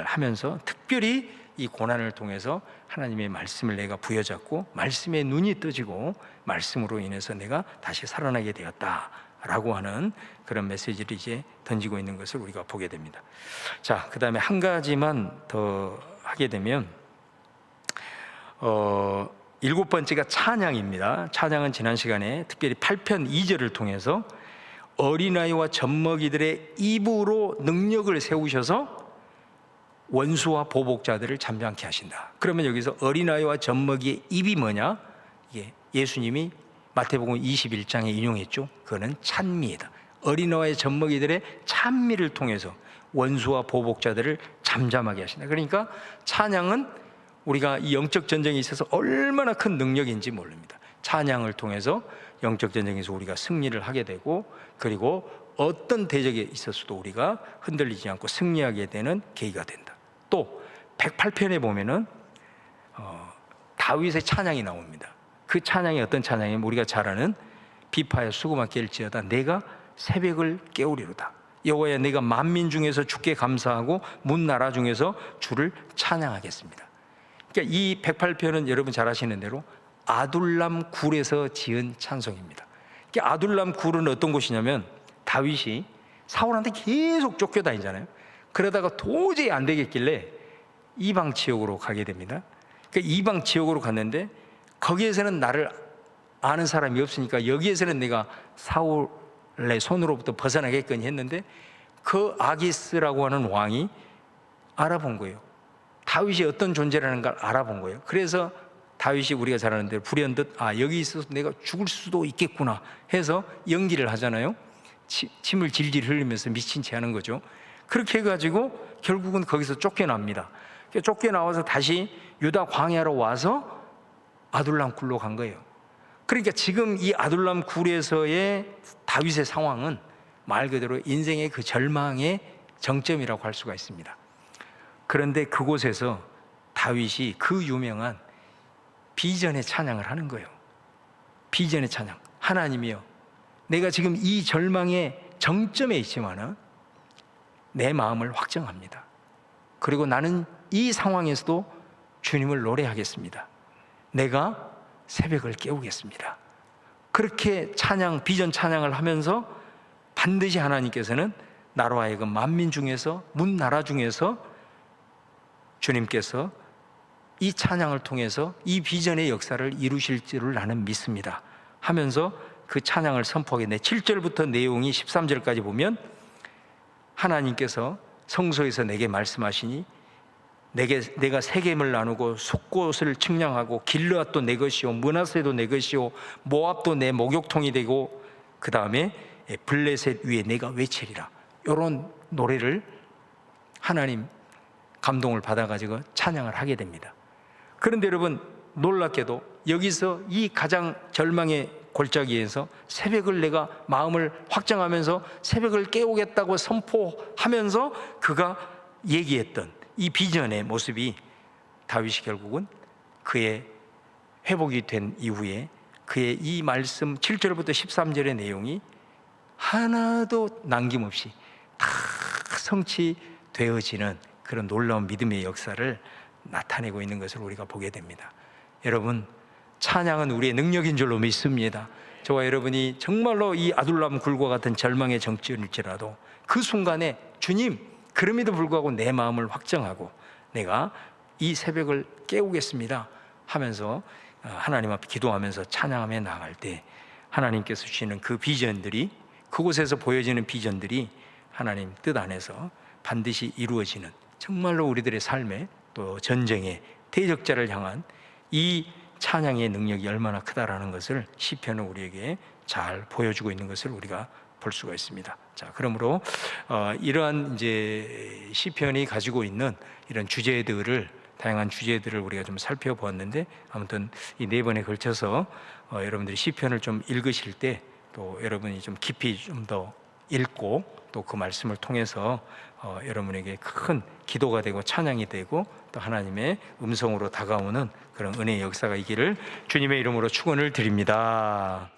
하면서 특별히 이 고난을 통해서 하나님의 말씀을 내가 부여잡고 말씀의 눈이 떠지고 말씀으로 인해서 내가 다시 살아나게 되었다라고 하는 그런 메시지를 이제 던지고 있는 것을 우리가 보게 됩니다. 자, 그 다음에 한 가지만 더 하게 되면 7번째가 찬양입니다. 찬양은 지난 시간에 특별히 8편 2절을 통해서 어린아이와 젖먹이들의 입으로 능력을 세우셔서 원수와 보복자들을 잠잠케 하신다. 그러면 여기서 어린아이와 젖먹이의 입이 뭐냐? 예수님이 마태복음 21장에 인용했죠. 그거는 찬미이다. 어린아이와 젖먹이들의 찬미를 통해서 원수와 보복자들을 잠잠하게 하신다. 그러니까 찬양은 우리가 이 영적 전쟁에 있어서 얼마나 큰 능력인지 모릅니다. 찬양을 통해서 영적 전쟁에서 우리가 승리를 하게 되고, 그리고 어떤 대적에 있어서도 우리가 흔들리지 않고 승리하게 되는 계기가 된다. 또 108편에 보면은 다윗의 찬양이 나옵니다. 그 찬양이 어떤 찬양이냐면 우리가 잘 아는 비파야 수고만 깰지어다 내가 새벽을 깨우리로다. 여호와야 내가 만민 중에서 주께 감사하고 문 나라 중에서 주를 찬양하겠습니다. 그러니까 이 108편은 여러분 잘 아시는 대로 아둘람 굴에서 지은 찬송입니다. 그러니까 아둘람 굴은 어떤 곳이냐면 다윗이 사울한테 계속 쫓겨다니잖아요. 그러다가 도저히 안 되겠길래 이방 지역으로 가게 됩니다. 그러니까 이방 지역으로 갔는데 거기에서는 나를 아는 사람이 없으니까 여기에서는 내가 사울의 손으로부터 벗어나겠거니 했는데 그 아기스라고 하는 왕이 알아본 거예요. 다윗이 어떤 존재라는 걸 알아본 거예요. 그래서 다윗이 우리가 잘 아는 대로 불현듯 여기 있어서 내가 죽을 수도 있겠구나 해서 연기를 하잖아요. 침을 질질 흘리면서 미친 채 하는 거죠. 그렇게 해가지고 결국은 거기서 쫓겨납니다. 쫓겨나와서 다시 유다 광야로 와서 아둘람 굴로 간 거예요. 그러니까 지금 이 아둘람 굴에서의 다윗의 상황은 말 그대로 인생의 그 절망의 정점이라고 할 수가 있습니다. 그런데 그곳에서 다윗이 그 유명한 비전의 찬양을 하는 거예요. 비전의 찬양. 하나님이여 내가 지금 이 절망의 정점에 있지만은 내 마음을 확정합니다. 그리고 나는 이 상황에서도 주님을 노래하겠습니다. 내가 새벽을 깨우겠습니다. 그렇게 찬양, 비전 찬양을 하면서 반드시 하나님께서는 나로 하여금 만민 중에서, 문 나라 중에서 주님께서 이 찬양을 통해서 이 비전의 역사를 이루실 줄을 나는 믿습니다 하면서 그 찬양을 선포하겠네. 7절부터 내용이 13절까지 보면 하나님께서 성소에서 내게 말씀하시니 내가 세겜을 나누고 숫곳을 측량하고 길르앗도 내 것이요 므낫세도 내 것이요 모압도 내 목욕통이 되고 그 다음에 블레셋 위에 내가 외치리라. 이런 노래를 하나님 감동을 받아가지고 찬양을 하게 됩니다. 그런데 여러분, 놀랍게도 여기서 이 가장 절망의 골짜기에서 새벽을 내가 마음을 확정하면서 새벽을 깨우겠다고 선포하면서 그가 얘기했던 이 비전의 모습이 다윗이 결국은 그의 회복이 된 이후에 그의 이 말씀 7절부터 13절의 내용이 하나도 남김없이 다 성취되어지는 그런 놀라운 믿음의 역사를 나타내고 있는 것을 우리가 보게 됩니다. 여러분, 찬양은 우리의 능력인 줄로 믿습니다. 저와 여러분이 정말로 이 아둘람 굴과 같은 절망의 정점일지라도 그 순간에 주님, 그럼에도 불구하고 내 마음을 확정하고 내가 이 새벽을 깨우겠습니다 하면서 하나님 앞에 기도하면서 찬양하며 나갈 때 하나님께서 주시는 그 비전들이, 그곳에서 보여지는 비전들이 하나님 뜻 안에서 반드시 이루어지는, 정말로 우리들의 삶에 또 전쟁의 대적자를 향한 이 찬양의 능력이 얼마나 크다라는 것을 시편은 우리에게 잘 보여주고 있는 것을 우리가 볼 수가 있습니다. 자, 그러므로 이러한 이제 시편이 가지고 있는 이런 주제들을, 다양한 주제들을 우리가 좀 살펴보았는데, 아무튼 이 네 번에 걸쳐서 여러분들이 시편을 좀 읽으실 때 또 여러분이 좀 깊이 좀 더 읽고 또 그 말씀을 통해서 여러분에게 큰 기도가 되고 찬양이 되고 또 하나님의 음성으로 다가오는 그런 은혜의 역사가 있기를 주님의 이름으로 축원을 드립니다.